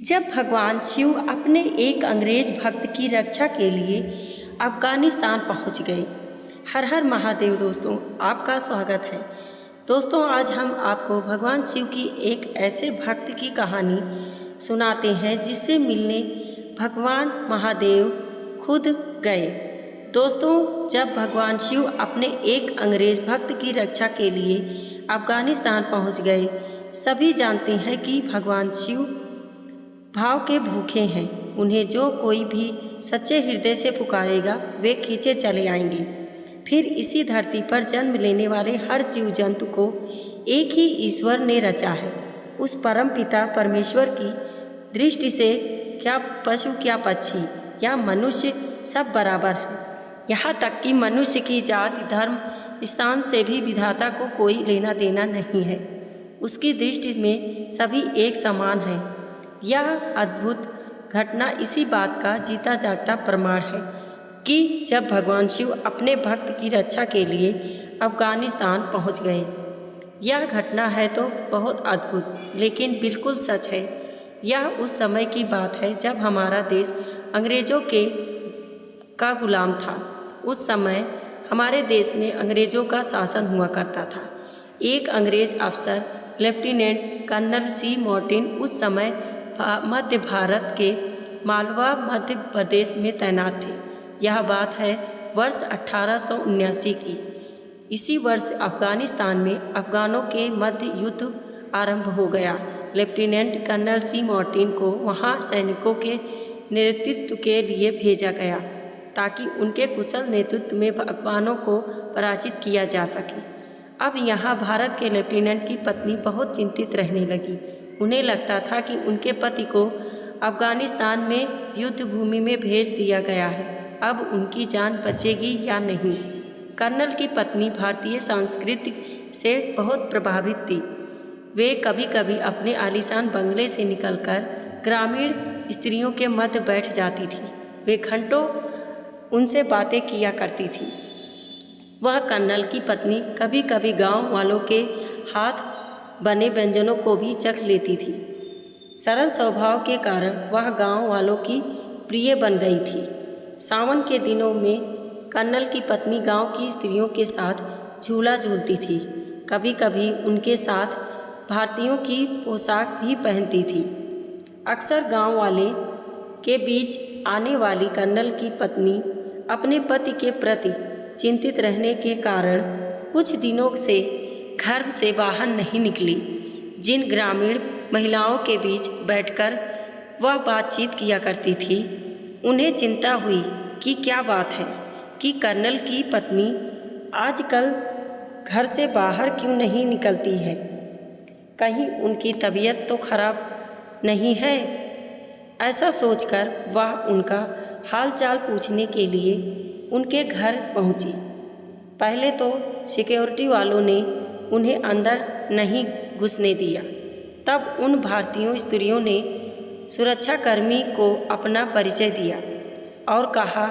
जब भगवान शिव अपने एक अंग्रेज भक्त की रक्षा के लिए अफगानिस्तान पहुंच गए। हर हर महादेव। दोस्तों, आपका स्वागत है। दोस्तों, आज हम आपको भगवान शिव की एक ऐसे भक्त की कहानी सुनाते हैं जिससे मिलने भगवान महादेव खुद गए। दोस्तों, जब भगवान शिव अपने एक अंग्रेज भक्त की रक्षा के लिए अफगानिस्तान पहुंच गए, सभी जानते हैं कि भगवान शिव भाव के भूखे हैं। उन्हें जो कोई भी सच्चे हृदय से पुकारेगा वे खींचे चले आएंगे। फिर इसी धरती पर जन्म लेने वाले हर जीव जंतु को एक ही ईश्वर ने रचा है। उस परम पिता परमेश्वर की दृष्टि से क्या पशु, क्या पक्षी या मनुष्य सब बराबर है। यहाँ तक कि मनुष्य की जाति, धर्म, स्थान से भी विधाता को कोई लेना देना नहीं है। उसकी दृष्टि में सभी एक समान हैं। यह अद्भुत घटना इसी बात का जीता जागता प्रमाण है कि जब भगवान शिव अपने भक्त की रक्षा के लिए अफगानिस्तान पहुंच गए। यह घटना है तो बहुत अद्भुत, लेकिन बिल्कुल सच है। यह उस समय की बात है जब हमारा देश अंग्रेज़ों का गुलाम था। उस समय हमारे देश में अंग्रेज़ों का शासन हुआ करता था। एक अंग्रेज अफसर लेफ्टिनेंट कर्नल सी मार्टिन उस समय मध्य भारत के मालवा मध्य प्रदेश में तैनात थे। यह बात है वर्ष 1879 की। इसी वर्ष अफगानिस्तान में अफगानों के मध्य युद्ध आरंभ हो गया। लेफ्टिनेंट कर्नल सी मार्टिन को वहां सैनिकों के नेतृत्व के लिए भेजा गया ताकि उनके कुशल नेतृत्व में अफगानों को पराजित किया जा सके। अब यहाँ भारत के लेफ्टिनेंट की पत्नी बहुत चिंतित रहने लगी। उन्हें लगता था कि उनके पति को अफगानिस्तान में युद्ध भूमि में भेज दिया गया है। अब उनकी जान बचेगी या नहीं। कर्नल की पत्नी भारतीय संस्कृति से बहुत प्रभावित थी। वे कभी कभी अपने आलीशान बंगले से निकलकर ग्रामीण स्त्रियों के मध्य बैठ जाती थी। वे घंटों उनसे बातें किया करती थी। वह कर्नल की पत्नी कभी कभी गांव वालों के हाथ बने व्यंजनों को भी चख लेती थी। सरल स्वभाव के कारण वह गांव वालों की प्रिय बन गई थी। सावन के दिनों में कर्नल की पत्नी गांव की स्त्रियों के साथ झूला झूलती थी। कभी कभी उनके साथ भारतीयों की पोशाक भी पहनती थी। अक्सर गांव वाले के बीच आने वाली कर्नल की पत्नी अपने पति के प्रति चिंतित रहने के कारण कुछ दिनों से घर से बाहर नहीं निकली। जिन ग्रामीण महिलाओं के बीच बैठकर वह बातचीत किया करती थी, उन्हें चिंता हुई कि क्या बात है कि कर्नल की पत्नी आजकल घर से बाहर क्यों नहीं निकलती है। कहीं उनकी तबीयत तो खराब नहीं है। ऐसा सोचकर वह उनका हालचाल पूछने के लिए उनके घर पहुंची। पहले तो सिक्योरिटी वालों ने उन्हें अंदर नहीं घुसने दिया। तब उन भारतीय स्त्रियों ने सुरक्षाकर्मी को अपना परिचय दिया और कहा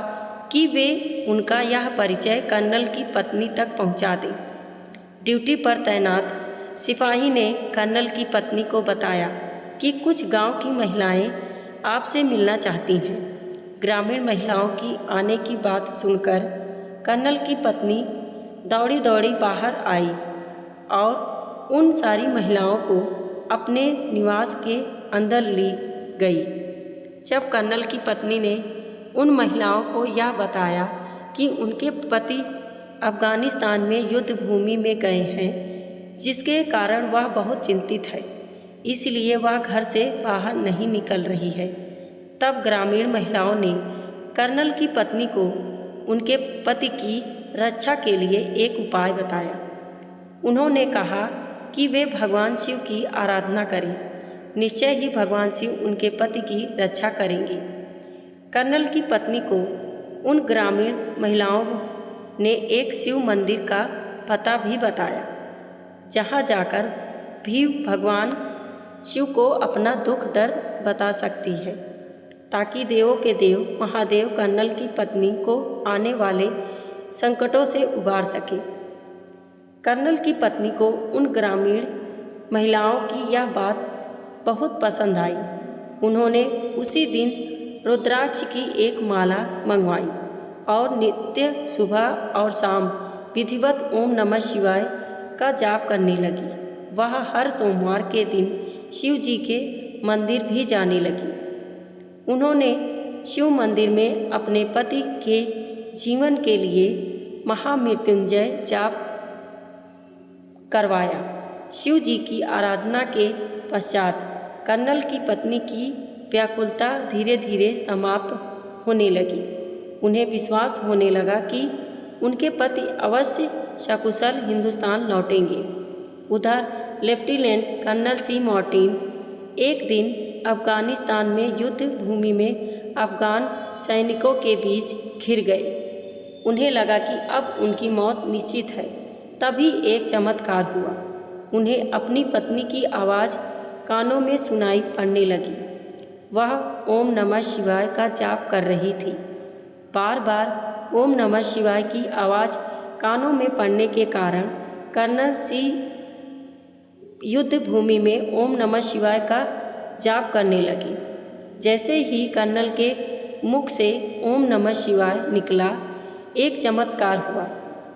कि वे उनका यह परिचय कर्नल की पत्नी तक पहुंचा दें। ड्यूटी पर तैनात सिपाही ने कर्नल की पत्नी को बताया कि कुछ गांव की महिलाएं आपसे मिलना चाहती हैं। ग्रामीण महिलाओं की आने की बात सुनकर कर्नल की पत्नी दौड़ी दौड़ी बाहर आई और उन सारी महिलाओं को अपने निवास के अंदर ली गई। जब कर्नल की पत्नी ने उन महिलाओं को यह बताया कि उनके पति अफगानिस्तान में युद्ध भूमि में गए हैं, जिसके कारण वह बहुत चिंतित है, इसलिए वह घर से बाहर नहीं निकल रही है, तब ग्रामीण महिलाओं ने कर्नल की पत्नी को उनके पति की रक्षा के लिए एक उपाय बताया। उन्होंने कहा कि वे भगवान शिव की आराधना करें। निश्चय ही भगवान शिव उनके पति की रक्षा करेंगे। कर्नल की पत्नी को उन ग्रामीण महिलाओं ने एक शिव मंदिर का पता भी बताया, जहां जाकर भी भगवान शिव को अपना दुख दर्द बता सकती है, ताकि देवों के देव महादेव कर्नल की पत्नी को आने वाले संकटों से उबार सके। कर्नल की पत्नी को उन ग्रामीण महिलाओं की यह बात बहुत पसंद आई। उन्होंने उसी दिन रुद्राक्ष की एक माला मंगवाई और नित्य सुबह और शाम विधिवत ओम नमः शिवाय का जाप करने लगी। वह हर सोमवार के दिन शिव जी के मंदिर भी जाने लगी। उन्होंने शिव मंदिर में अपने पति के जीवन के लिए महामृत्युंजय जाप करवाया। शिव जी की आराधना के पश्चात कर्नल की पत्नी की व्याकुलता धीरे धीरे समाप्त होने लगी। उन्हें विश्वास होने लगा कि उनके पति अवश्य सकुशल हिंदुस्तान लौटेंगे। उधर लेफ्टिनेंट कर्नल सी मार्टिन एक दिन अफगानिस्तान में युद्ध भूमि में अफगान सैनिकों के बीच घिर गए। उन्हें लगा कि अब उनकी मौत निश्चित है। तभी एक चमत्कार हुआ। उन्हें अपनी पत्नी की आवाज़ कानों में सुनाई पड़ने लगी। वह ओम नमः शिवाय का जाप कर रही थी। बार बार ओम नमः शिवाय की आवाज़ कानों में पड़ने के कारण कर्नल सी युद्ध भूमि में ओम नमः शिवाय का जाप करने लगी। जैसे ही कर्नल के मुख से ओम नमः शिवाय निकला, एक चमत्कार हुआ।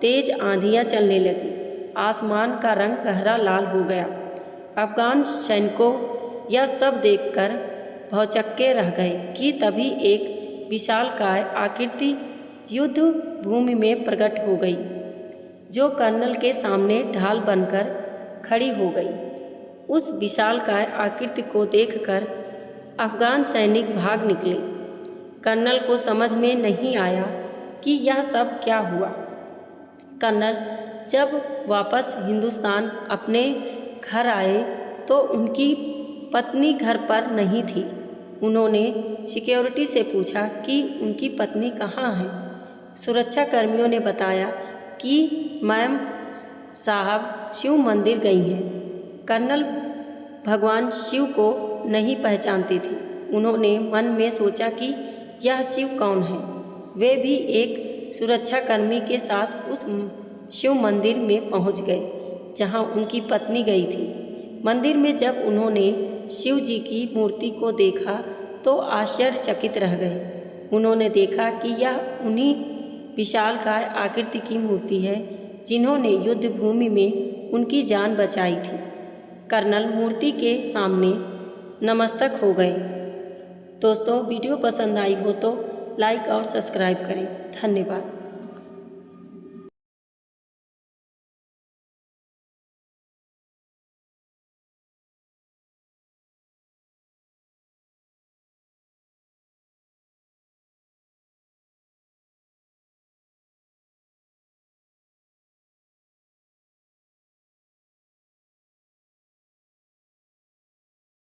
तेज आंधियाँ चलने लगी। आसमान का रंग गहरा लाल हो गया। अफगान सैनिकों यह सब देखकर भौचक्के रह गए कि तभी एक विशालकाय आकृति युद्ध भूमि में प्रकट हो गई, जो कर्नल के सामने ढाल बनकर खड़ी हो गई। उस विशालकाय आकृति को देखकर अफगान सैनिक भाग निकले। कर्नल को समझ में नहीं आया कि यह सब क्या हुआ। कर्नल जब वापस हिंदुस्तान अपने घर आए तो उनकी पत्नी घर पर नहीं थी। उन्होंने सिक्योरिटी से पूछा कि उनकी पत्नी कहाँ है। सुरक्षा कर्मियों ने बताया कि मैम साहब शिव मंदिर गई हैं। कर्नल भगवान शिव को नहीं पहचानती थी। उन्होंने मन में सोचा कि यह शिव कौन है। वे भी एक सुरक्षाकर्मी के साथ उस शिव मंदिर में पहुंच गए जहां उनकी पत्नी गई थी। मंदिर में जब उन्होंने शिव जी की मूर्ति को देखा तो आश्चर्यचकित रह गए। उन्होंने देखा कि यह उन्हीं विशालकाय आकृति की मूर्ति है जिन्होंने युद्ध भूमि में उनकी जान बचाई थी। कर्नल मूर्ति के सामने नतमस्तक हो गए। दोस्तों, वीडियो पसंद आई हो तो लाइक और सब्सक्राइब करें। धन्यवाद।